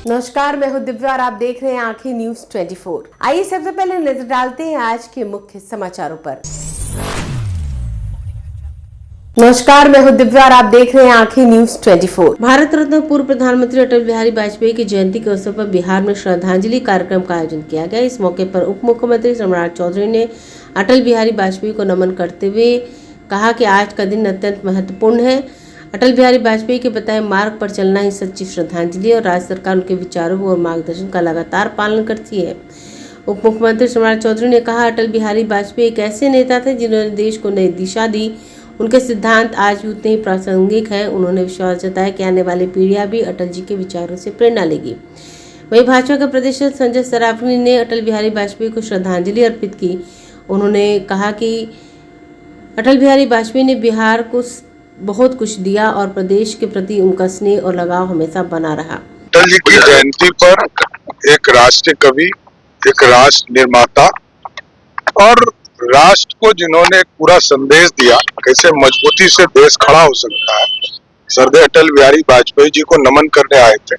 नमस्कार, मैं हूं दिव्या और आप देख रहे हैं आंखें न्यूज 24। आइए सबसे पहले नजर डालते हैं आज के मुख्य समाचारों पर। नमस्कार, मैं हूं दिव्या और आप देख रहे हैं आंखें न्यूज 24। भारत रत्न पूर्व प्रधानमंत्री अटल बिहारी वाजपेयी की जयंती के अवसर पर बिहार में श्रद्धांजलि कार्यक्रम का आयोजन किया गया। इस मौके पर उप मुख्यमंत्री सम्राट चौधरी ने अटल बिहारी वाजपेयी को नमन करते हुए कहा कि आज का दिन अत्यंत महत्वपूर्ण है। अटल बिहारी वाजपेयी के बताए मार्ग पर चलना ही सच्ची श्रद्धांजलि और राज्य सरकार उनके विचारों और मार्गदर्शन का लगातार पालन करती है। उप मुख्यमंत्री सम्राट चौधरी ने कहा, अटल बिहारी वाजपेयी एक ऐसे नेता थे जिन्होंने देश को नई दिशा दी। उनके सिद्धांत आज भी उतने ही प्रासंगिक है। उन्होंने विश्वास जताया कि आने वाली पीढ़ियां भी अटल जी के विचारों से प्रेरणा लेगी। वहीं भाजपा के प्रदेश संजय सरावगी ने अटल बिहारी वाजपेयी को श्रद्धांजलि अर्पित की। उन्होंने कहा कि अटल बिहारी वाजपेयी ने बिहार को बहुत कुछ दिया और प्रदेश के प्रति उनका स्नेह और लगाव हमेशा बना रहा। अटल जी की जयंती पर एक राष्ट्र कवि, एक राष्ट्र निर्माता और राष्ट्र को जिन्होंने एक पूरा संदेश दिया कैसे मजबूती से देश खड़ा हो सकता है, सरदार अटल बिहारी वाजपेयी जी को नमन करने आए थे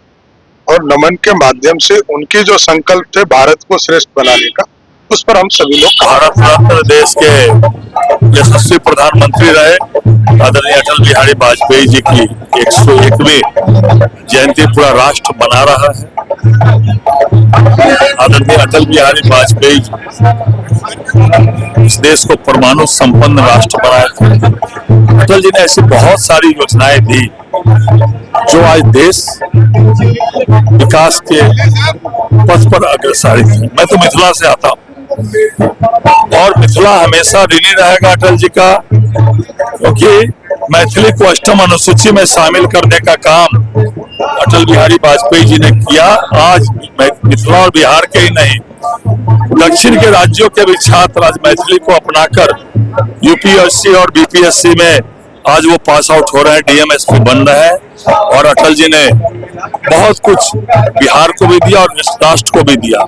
और नमन के माध्यम से उनके जो संकल्प थे भारत को श्रेष्ठ बनाने का, उस पर हम सभी लोग भारत रत्न देश के यशस्वी प्रधानमंत्री रहे आदरणीय अटल बिहारी वाजपेयी जी की 101वीं जयंती पूरा राष्ट्र मना रहा है। आदरणीय अटल बिहारी वाजपेयी इस देश को परमाणु संपन्न राष्ट्र बनाए थे। अटल जी ने ऐसी बहुत सारी योजनाएं दी जो आज देश विकास के पथ पर अग्रसर है। मैं तो मिथिला से आता हूँ और मिथिला हमेशा ऋणी रहेगा अटल जी का, क्योंकि मैथिली को अष्टम अनुसूची में शामिल करने का काम अटल बिहारी वाजपेयी जी ने किया। आज मिथिला और बिहार के ही नहीं, दक्षिण के राज्यों के भी छात्र आज मैथिली को अपनाकर यूपीएससी और बीपीएससी में आज वो पास आउट हो रहे हैं, डीएमएसपी बन रहे हैं। और अटल जी ने बहुत कुछ बिहार को भी दिया और राष्ट्र को भी दिया।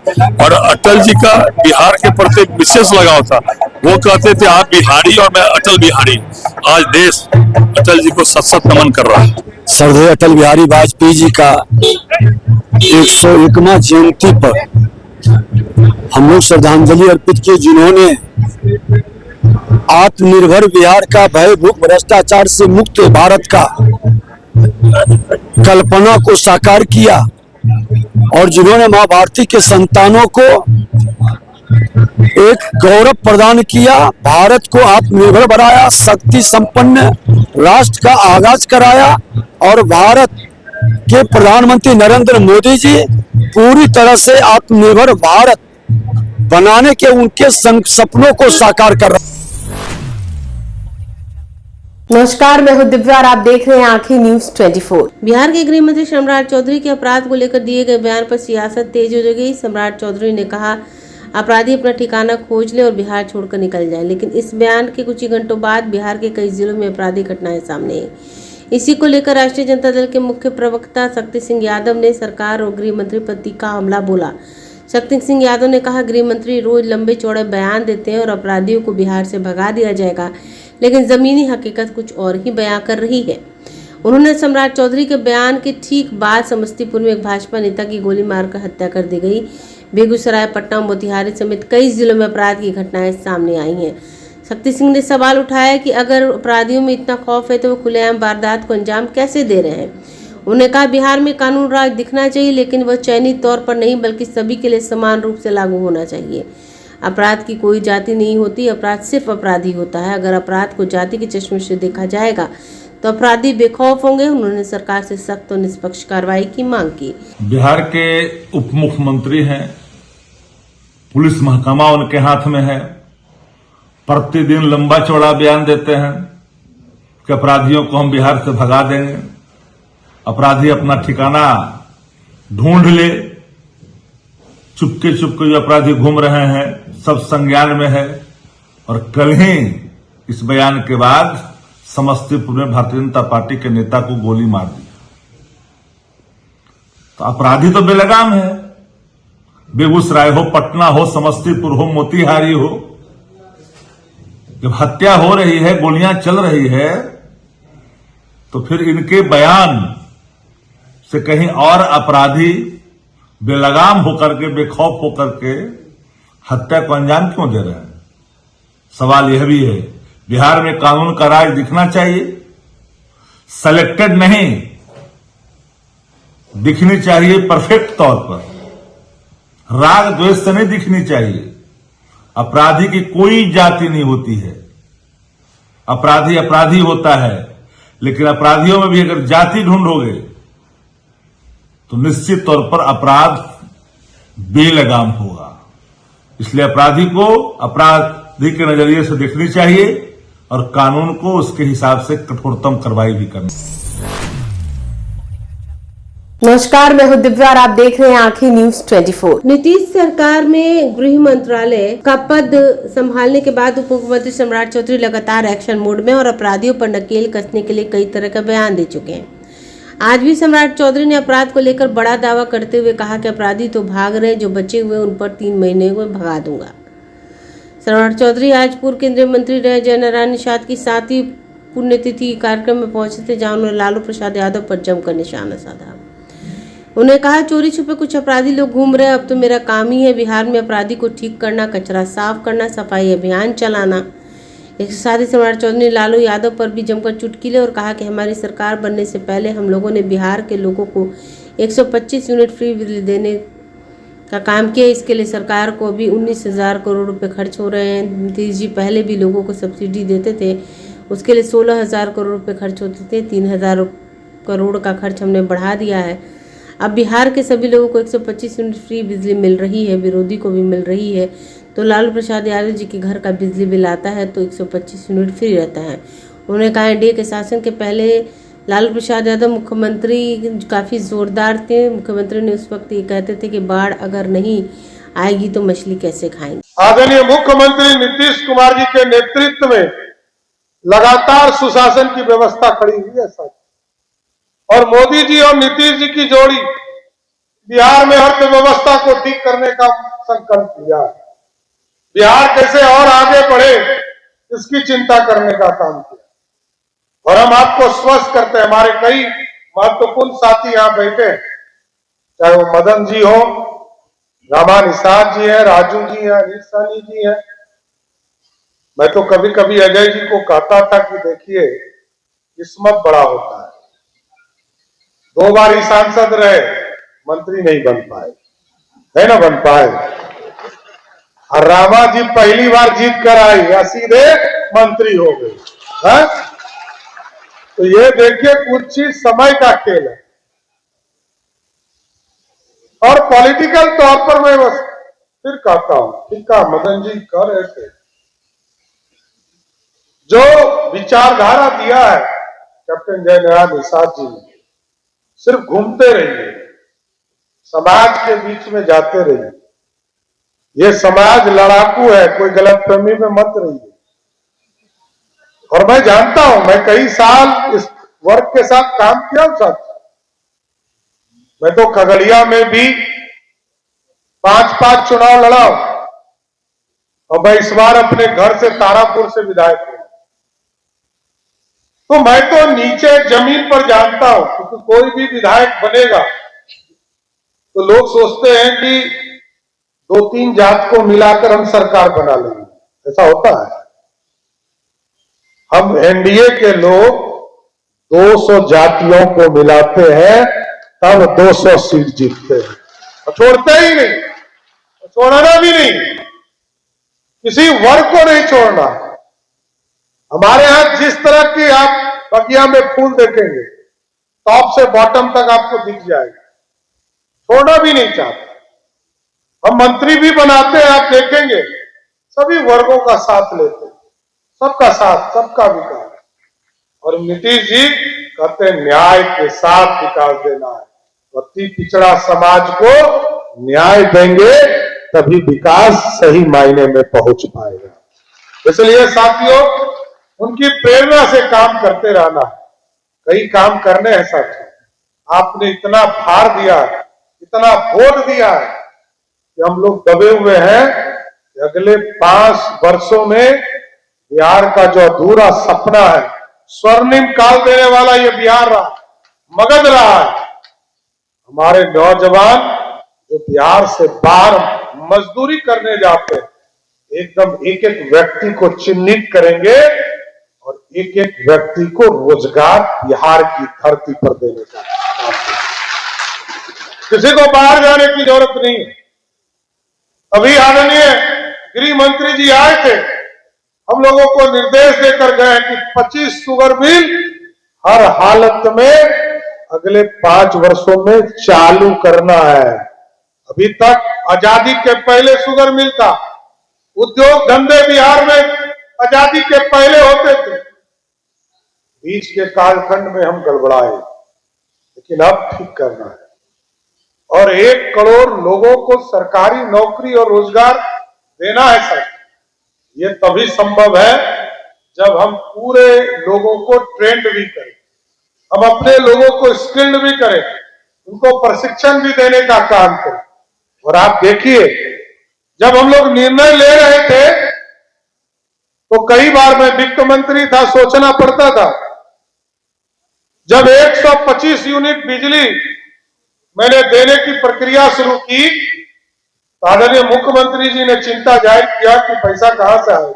और अटल जी का बिहार के प्रति एक विशेष लगाव था। वो कहते थे आप बिहारी और मैं अटल बिहारी। आज देश अटल जी को सत नमन कर रहा है। सरदार अटल बिहारी वाजपेयी जी का 101वां जयंती पर हम लोग श्रद्धांजलि अर्पित की, जिन्होंने आत्मनिर्भर बिहार का, भय भूख भ्रष्टाचार से मुक्त भारत का कल्पना को साकार किया और जिन्होंने मां भारती के संतानों को एक गौरव प्रदान किया, भारत को आत्मनिर्भर बनाया, शक्ति संपन्न राष्ट्र का आगाज कराया। और भारत के प्रधानमंत्री नरेंद्र मोदी जी पूरी तरह से आत्मनिर्भर भारत बनाने के उनके सपनों को साकार कर रहे हैं। नमस्कार, मैं हूं दिव्या और आप देख रहे हैं आंखें न्यूज 24। बिहार के गृह मंत्री सम्राट चौधरी के अपराध को लेकर दिए गए बयान पर सियासत तेज हो गई। सम्राट चौधरी ने कहा, अपराधी अपना ठिकाना खोज ले और बिहार छोड़कर निकल जाए। लेकिन इस बयान के कुछ ही घंटों बाद बिहार के कई जिलों में आपराधिक घटनाएं सामने आई। इसी को लेकर राष्ट्रीय जनता दल के मुख्य प्रवक्ता शक्ति सिंह यादव ने सरकार और गृह मंत्री पर तीखा हमला बोला। शक्ति सिंह यादव ने कहा, गृह मंत्री रोज लंबे चौड़े बयान देते हैं और अपराधियों को बिहार से भगा दिया जाएगा, लेकिन जमीनी हकीकत कुछ और ही बयां कर रही है। उन्होंने सम्राट चौधरी के बयान के ठीक बाद समस्तीपुर में एक भाजपा नेता की गोली मारकर हत्या कर दी गई। बेगूसराय, पटना, मोतिहारी समेत कई जिलों में अपराध की घटनाएं सामने आई हैं। शक्ति सिंह ने सवाल उठाया कि अगर अपराधियों में इतना खौफ है तो वो खुलेआम वारदात को अंजाम कैसे दे रहे हैं। उन्होंने कहा, बिहार में कानून राज दिखना चाहिए, लेकिन वह चयनित तौर पर नहीं बल्कि सभी के लिए समान रूप से लागू होना चाहिए। अपराध की कोई जाति नहीं होती, अपराध सिर्फ अपराधी होता है। अगर अपराध को जाति के चश्मे से देखा जाएगा तो अपराधी बेखौफ होंगे। उन्होंने सरकार से सख्त और निष्पक्ष कार्रवाई की मांग की। बिहार के उप मुख्यमंत्री हैं, पुलिस महकमा उनके हाथ में है, प्रतिदिन लंबा चौड़ा बयान देते हैं कि अपराधियों को हम बिहार से भगा देंगे, अपराधी अपना ठिकाना ढूंढ ले। चुपके चुपके जो अपराधी घूम रहे हैं सब संज्ञान में है। और कल ही इस बयान के बाद समस्तीपुर में भारतीय जनता पार्टी के नेता को गोली मार दी। तो अपराधी तो बेलगाम है। बेगूसराय हो, पटना हो, समस्तीपुर हो, मोतिहारी हो, जब हत्या हो रही है, गोलियां चल रही है, तो फिर इनके बयान से कहीं और अपराधी बेलगाम होकर के, बेखौफ होकर के हत्या को अंजाम क्यों दे रहे हैं? सवाल यह भी है। बिहार में कानून का राज दिखना चाहिए, सेलेक्टेड नहीं, दिखनी चाहिए परफेक्ट तौर पर, राग द्वेष से नहीं दिखनी चाहिए। अपराधी की कोई जाति नहीं होती है, अपराधी अपराधी होता है, लेकिन अपराधियों में भी अगर जाति ढूंढोगे तो निश्चित तौर पर अपराध बेलगाम होगा। इसलिए अपराधी को अपराधी के नजरिए से देखनी चाहिए और कानून को उसके हिसाब से कठोरतम कार्रवाई भी करनी। नमस्कार, मैं हूं दिव्या और आप देख रहे हैं आंखें न्यूज 24। नीतीश सरकार में गृह मंत्रालय का पद संभालने के बाद उप मुख्यमंत्री सम्राट चौधरी लगातार एक्शन मोड में और अपराधियों पर नकेल कसने के लिए कई तरह का बयान दे चुके हैं। आज भी सम्राट चौधरी ने अपराध को लेकर बड़ा दावा करते हुए कहा कि अपराधी तो भाग रहे, जो बचे हुए उन पर 3 महीने में भगा दूंगा। सम्राट चौधरी आज पूर्व केंद्रीय मंत्री रहे जय नारायण निषाद की 7वीं पुण्यतिथि कार्यक्रम में पहुंचे थे, जहां उन्होंने लालू प्रसाद यादव पर जमकर निशाना साधा। उन्होंने कहा, चोरी छुपे कुछ अपराधी लोग घूम रहे हैं, अब तो मेरा काम ही है बिहार में अपराधी को ठीक करना, कचरा साफ करना, सफाई अभियान चलाना। इसके साथ ही सम्राट चौधरी ने लालू यादव पर भी जमकर चुटकिले और कहा कि हमारी सरकार बनने से पहले हम लोगों ने बिहार के लोगों को 125 यूनिट फ्री बिजली देने का काम किया। इसके लिए सरकार को अभी 19,000 करोड़ रुपए खर्च हो रहे हैं। नीतीश जी पहले भी लोगों को सब्सिडी देते थे, उसके लिए 16,000 करोड़ रुपए खर्च होते थे, 3,000 करोड़ का खर्च हमने बढ़ा दिया है। अब बिहार के सभी लोगों को 125 यूनिट फ्री बिजली मिल रही है, विरोधी को भी मिल रही है। तो लालू प्रसाद यादव जी के घर का बिजली बिल आता है तो 125 यूनिट फ्री रहता है। उन्होंने कहा, एनडीए के शासन के पहले लालू प्रसाद यादव मुख्यमंत्री काफ़ी जोरदार थे। मुख्यमंत्री ने उस वक्त ये कहते थे कि बाढ़ अगर नहीं आएगी तो मछली कैसे खाएंगे। आदरणीय मुख्यमंत्री नीतीश कुमार जी के नेतृत्व में लगातार सुशासन की व्यवस्था खड़ी हुई है सर, और मोदी जी और नीतीश जी की जोड़ी बिहार में अर्थव्यवस्था को ठीक करने का संकल्प लिया। बिहार कैसे और आगे बढ़े इसकी चिंता करने का काम किया। और हम आपको स्वस्थ करते हैं, हमारे कई महत्वपूर्ण साथी यहाँ बैठे हैं, चाहे वो मदन जी हो, रामा निषाद जी है, राजू जी है, अनिल सानी जी है। मैं तो कभी कभी अजय जी को कहता था कि देखिए किस्मत बड़ा होता है, 2 बार ही सांसद रहे, मंत्री नहीं बन पाए, है ना, बन पाए। और रामा जी पहली बार जीत कर आई या सीधे मंत्री हो गई है। तो ये देखिए कुछ चीज समय का खेल है। और पॉलिटिकल तौर पर मैं बस फिर कहता हूं, ठीक है, मदन जी कह रहे थे, जो विचारधारा दिया है कैप्टन जय नारायण निषाद जी ने, सिर्फ घूमते रहिए, समाज के बीच में जाते रहिए। ये समाज लड़ाकू है, कोई गलतफहमी में मत रहिए। और मैं जानता हूं, मैं कई साल इस वर्ग के साथ काम किया हूं साथ। मैं तो खगड़िया में भी 5 चुनाव लड़ा हूं, और मैं इस बार अपने घर से तारापुर से विधायक हूं। तो मैं तो नीचे जमीन पर जानता हूं, क्योंकि कोई भी विधायक बनेगा तो लोग सोचते हैं कि 2-3 जात को मिलाकर हम सरकार बना लेंगे, ऐसा होता है। हम एनडीए के लोग 200 जातियों को मिलाते हैं तब 200 सीट जीतते हैं, और छोड़ते ही नहीं, छोड़ना भी नहीं, किसी वर्ग को नहीं छोड़ना। हमारे यहां जिस तरह की आप बगिया में फूल देखेंगे, टॉप से बॉटम तक आपको दिख जाएगा, छोड़ना भी नहीं चाहते। हम मंत्री भी बनाते हैं, आप देखेंगे सभी वर्गों का साथ लेते हैं, सबका साथ, सबका विकास। और नीतीश जी कहते हैं न्याय के साथ विकास देना है, अति पिछड़ा समाज को न्याय देंगे तभी विकास सही मायने में पहुंच पाएगा। इसलिए साथियों, उनकी प्रेरणा से काम करते रहना है। कई काम करने हैं साथियों, आपने इतना भार दिया है, इतना वोट दिया है कि हम लोग दबे हुए हैं कि अगले 5 वर्षों में बिहार का जो अधूरा सपना है, स्वर्णिम काल देने वाला ये बिहार रहा, मगध रहा है। हमारे नौजवान जो बिहार से बाहर मजदूरी करने जाते हैं, एकदम एक एक व्यक्ति को चिन्हित करेंगे और एक एक व्यक्ति को रोजगार बिहार की धरती पर देने का काम करेंगे। किसी को बाहर जाने की जरूरत नहीं है। अभी आदरणीय गृह मंत्री जी आए थे, हम लोगों को निर्देश देकर गए कि 25 शुगर मिल हर हालत में अगले 5 वर्षों में चालू करना है। अभी तक आजादी के पहले शुगर मिल था, उद्योग धंधे बिहार में आजादी के पहले होते थे। बीच के कालखंड में हम गड़बड़ाए, लेकिन अब ठीक करना है और 1 करोड़ लोगों को सरकारी नौकरी और रोजगार देना है सर। ये तभी संभव है जब हम पूरे लोगों को ट्रेंड भी करें, हम अपने लोगों को स्किल्ड भी करें, उनको प्रशिक्षण भी देने का काम करें। और आप देखिए, जब हम लोग निर्णय ले रहे थे तो कई बार मैं वित्त मंत्री था, सोचना पड़ता था। जब 125 यूनिट बिजली मैंने देने की प्रक्रिया शुरू की, आदरणीय मुख्यमंत्री जी ने चिंता जाहिर किया कि पैसा कहां से आएगा।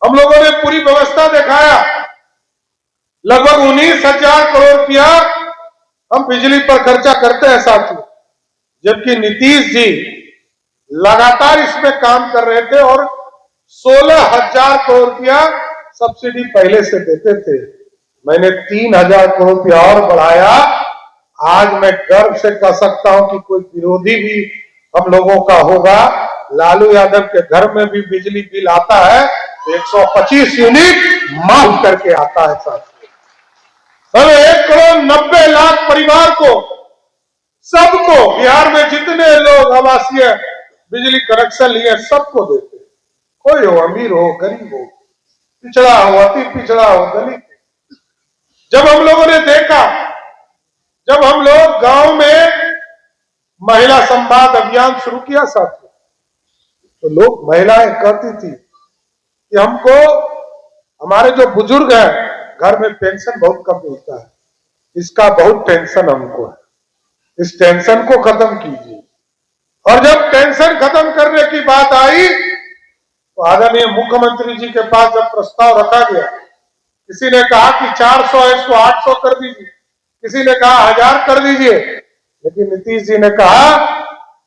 हम लोगों ने पूरी व्यवस्था दिखाया, लगभग 19,000 करोड़ रुपया हम बिजली पर खर्चा करते हैं साथियों, जबकि नीतीश जी लगातार इसमें काम कर रहे थे और 16,000 करोड़ रुपया सब्सिडी पहले से देते थे। मैंने 3,000 करोड़ रुपया और बढ़ाया। आज मैं गर्व से कह सकता हूं कि कोई विरोधी भी हम लोगों का होगा, लालू यादव के घर में भी बिजली बिल आता है तो 125 यूनिट माफ करके आता है साथियों। 1,90,00,000 परिवार को, सबको, बिहार में जितने लोग आवासीय बिजली कनेक्शन लिए सबको देते, कोई हो, अमीर हो, गरीब हो, पिछड़ा हो, अति पिछड़ा हो, दलित। जब हम लोगों ने देखा, जब हम लोग गांव में महिला संवाद अभियान शुरू किया साथियों, तो लोग, महिलाएं कहती थी कि हमको, हमारे जो बुजुर्ग हैं घर में पेंशन बहुत कम मिलता है, इसका बहुत टेंशन हमको है, इस टेंशन को खत्म कीजिए। और जब टेंशन खत्म करने की बात आई तो आदरणीय मुख्यमंत्री जी के पास जब प्रस्ताव रखा गया, किसी ने कहा कि 400 है इसको 800 कर दीजिए, किसी ने कहा 1000 कर दीजिए, लेकिन नीतीश जी ने कहा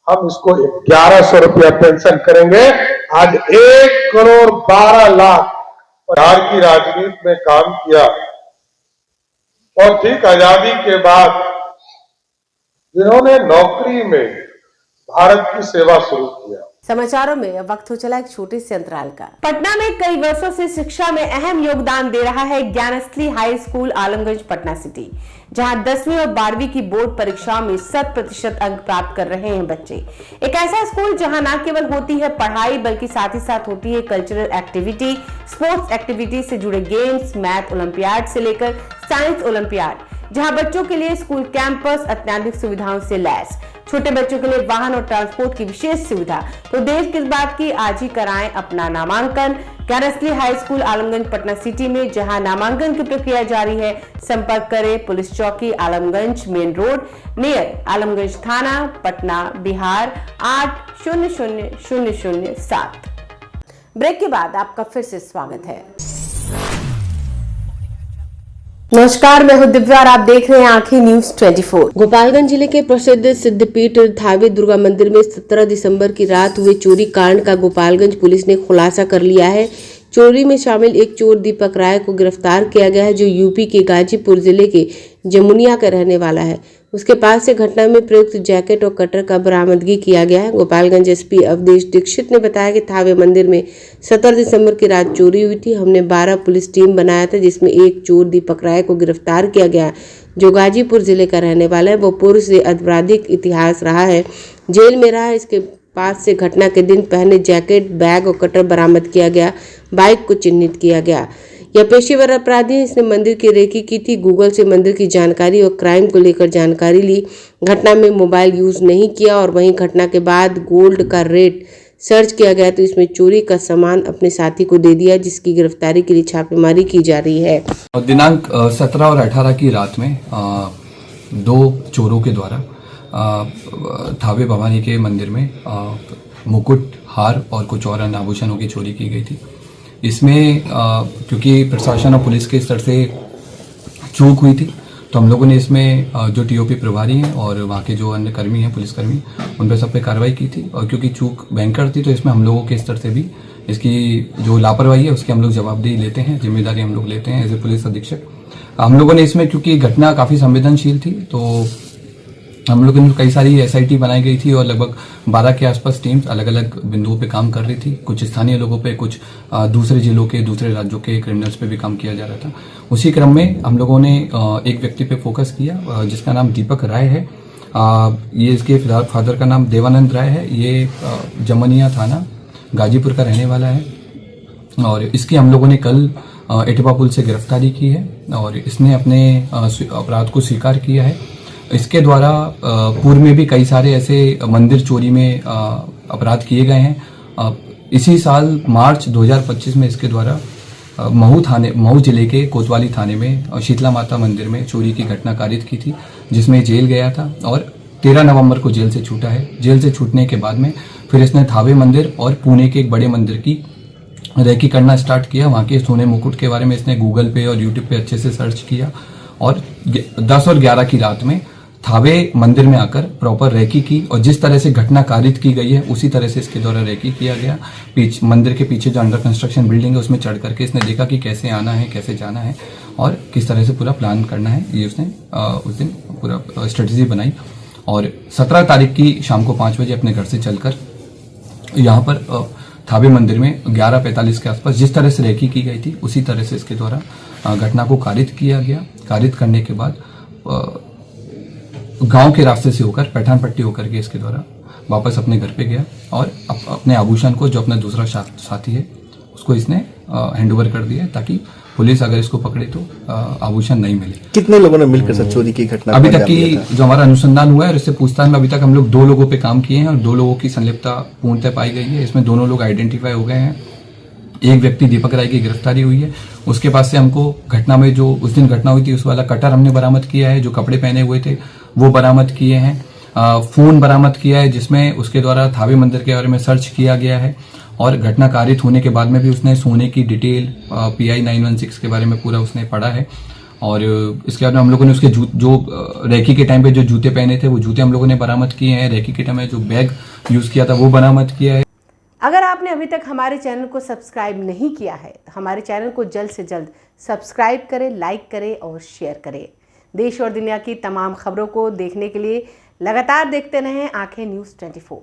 हम इसको 1100 रुपया पेंशन करेंगे। आज 1,12,00,000 बिहार की राजनीति में काम किया और ठीक आजादी के बाद जिन्होंने नौकरी में भारत की सेवा शुरू किया। समाचारों में अब वक्त हो चला एक छोटे से अंतराल का। पटना में कई वर्षों से शिक्षा में अहम योगदान दे रहा है Gyansthali high school Alamganj Patna city, जहां 10वीं और 12वीं की बोर्ड परीक्षाओं में 100% अंक प्राप्त कर रहे हैं बच्चे। एक ऐसा स्कूल जहां न केवल होती है पढ़ाई, बल्कि साथ ही साथ होती है कल्चरल एक्टिविटी, स्पोर्ट्स एक्टिविटी से जुड़े गेम्स, मैथ ओलंपियाड से लेकर साइंस ओलंपियाड, जहां बच्चों के लिए स्कूल कैंपस अत्याधुनिक सुविधाओं से लैस, छोटे बच्चों के लिए वाहन और ट्रांसपोर्ट की विशेष सुविधा। तो देर किस बात की, आज ही कराएं अपना नामांकन Gyansthali high school Alamganj Patna city में, जहां नामांकन की प्रक्रिया जारी है। संपर्क करें पुलिस चौकी Alamganj main road near Alamganj थाना पटना बिहार 800007। ब्रेक के बाद आपका फिर से स्वागत है। नमस्कार, मैं हूं दिव्या और आप देख रहे हैं आंखें न्यूज 24। गोपालगंज जिले के प्रसिद्ध सिद्धपीठ धावी दुर्गा मंदिर में 17 दिसंबर की रात हुए चोरी कांड का गोपालगंज पुलिस ने खुलासा कर लिया है। चोरी में शामिल एक चोर दीपक राय को गिरफ्तार किया गया है, जो यूपी के गाजीपुर जिले के जमुनिया का रहने वाला है। उसके पास से घटना में प्रयुक्त जैकेट और कटर का बरामदगी किया गया है। गोपालगंज एसपी अवधेश दीक्षित ने बताया कि थावे मंदिर में 17 दिसंबर की रात चोरी हुई थी। हमने 12 पुलिस टीम बनाया था, जिसमें एक चोर दीपक राय को गिरफ्तार किया गया, जो गाजीपुर जिले का रहने वाला है। वो पूर्व से आपराधिक इतिहास रहा है, जेल में रहा है। इसके पास से घटना के दिन पहने जैकेट, बैग और कटर बरामद किया गया। बाइक को चिन्हित किया गया। यह पेशेवर अपराधी है, इसने मंदिर की रेकी की थी। गूगल से मंदिर की जानकारी और क्राइम को लेकर जानकारी ली। घटना में मोबाइल यूज नहीं किया और वहीं घटना के बाद गोल्ड का रेट सर्च किया गया तो इसमें चोरी का सामान अपने साथी को दे दिया, जिसकी गिरफ्तारी के लिए छापेमारी की जा रही है। दिनांक 17 और 18 की रात में 2 चोरों के द्वारा थावे भवानी के मंदिर में मुकुट, हार और कुछ और अन्य आभूषणों की चोरी की गई थी। इसमें क्योंकि प्रशासन और पुलिस के स्तर से चूक हुई थी, तो हम लोगों ने इसमें जो टीओपी प्रभारी हैं और वहाँ के जो अन्य कर्मी हैं, पुलिसकर्मी, उन पर सब पे कार्रवाई की थी। और क्योंकि चूक भयंकर थी, तो इसमें हम लोगों के स्तर से भी इसकी जो लापरवाही है उसकी हम लोग जवाबदेही लेते हैं, जिम्मेदारी हम लोग लेते हैं एज ए पुलिस अधीक्षक। हम लोगों ने इसमें, क्योंकि घटना काफ़ी संवेदनशील थी, तो हम लोगों ने कई सारी SIT बनाई गई थी और लगभग 12 के आसपास टीम्स अलग अलग बिंदुओं पे काम कर रही थी। कुछ स्थानीय लोगों पे, कुछ दूसरे जिलों के, दूसरे राज्यों के क्रिमिनल्स पे भी काम किया जा रहा था। उसी क्रम में हम लोगों ने एक व्यक्ति पे फोकस किया जिसका नाम दीपक राय है। ये इसके फादर का नाम देवानंद राय है। ये जमनिया थाना गाजीपुर का रहने वाला है और इसकी हम लोगों ने कल एटवा पुल से गिरफ्तारी की है और इसने अपने अपराध को स्वीकार किया है। इसके द्वारा पूर्व में भी कई सारे ऐसे मंदिर चोरी में अपराध किए गए हैं। इसी साल मार्च 2025 में इसके द्वारा महू जिले के कोतवाली थाने में शीतला माता मंदिर में चोरी की घटना कारित की थी, जिसमें जेल गया था और 13 नवंबर को जेल से छूटा है। जेल से छूटने के बाद में फिर इसने थावे मंदिर और पुणे के एक बड़े मंदिर की रेकी करना स्टार्ट किया। वहाँ के सोने मुकुट के बारे में इसने गूगल पे और यूट्यूब पे अच्छे से सर्च किया और 10 और 11 की रात में थावे मंदिर में आकर प्रॉपर रेकी की और जिस तरह से घटना कारित की गई है उसी तरह से इसके द्वारा रेकी किया गया। मंदिर के पीछे जो अंडर कंस्ट्रक्शन बिल्डिंग है उसमें चढ़ करके इसने देखा कि कैसे आना है, कैसे जाना है और किस तरह से पूरा प्लान करना है। ये उसने उस दिन पूरा स्ट्रेटजी बनाई और 17 तारीख की शाम को 5 बजे अपने घर से चलकर यहाँ पर थावे मंदिर में 11:45 के आसपास जिस तरह से रेकी की गई थी उसी तरह से इसके द्वारा घटना को कारित किया गया। कारित करने के बाद गांव के रास्ते से होकर पैठान पट्टी होकर के इसके द्वारा वापस अपने घर पे गया और अपने आभूषण को, जो अपना दूसरा साथी है, उसको इसने हैंडओवर कर दिया ताकि पुलिस अगर इसको पकड़े तो आभूषण नहीं मिले। कितने लोगों ने मिलकर सर चोरी की घटना अभी तक की जो हमारा अनुसंधान हुआ है और इससे पूछताछ में अभी तक हम लोग 2 लोगों पे काम किए हैं और 2 लोगों की संलिप्तता पूर्णतः पाई गई है। इसमें दोनों लोग आइडेंटिफाई हो गए हैं। एक व्यक्ति दीपक राय की गिरफ्तारी हुई है। उसके पास से हमको घटना में जो उस दिन घटना हुई थी उस वाला कटर हमने बरामद किया है, जो कपड़े पहने हुए थे वो बरामद किए हैं। फोन बरामद किया है जिसमें उसके द्वारा थावे मंदिर के बारे में सर्च किया गया है और घटना कारित होने के बाद में भी उसने सोने की डिटेल PI 916 के बारे में पूरा उसने पढ़ा है। और इसके बाद में हम लोगों ने उसके जो रेकी के टाइम पे जो जूते पहने थे वो जूते हम लोगों ने बरामद किए हैं। रेकी के टाइम में जो बैग यूज किया था वो बरामद किया है। अगर आपने अभी तक हमारे चैनल को सब्सक्राइब नहीं किया है तो हमारे चैनल को जल्द से जल्द सब्सक्राइब करें, लाइक करें और शेयर करें। देश और दुनिया की तमाम खबरों को देखने के लिए लगातार देखते रहें आंखें न्यूज़ 24।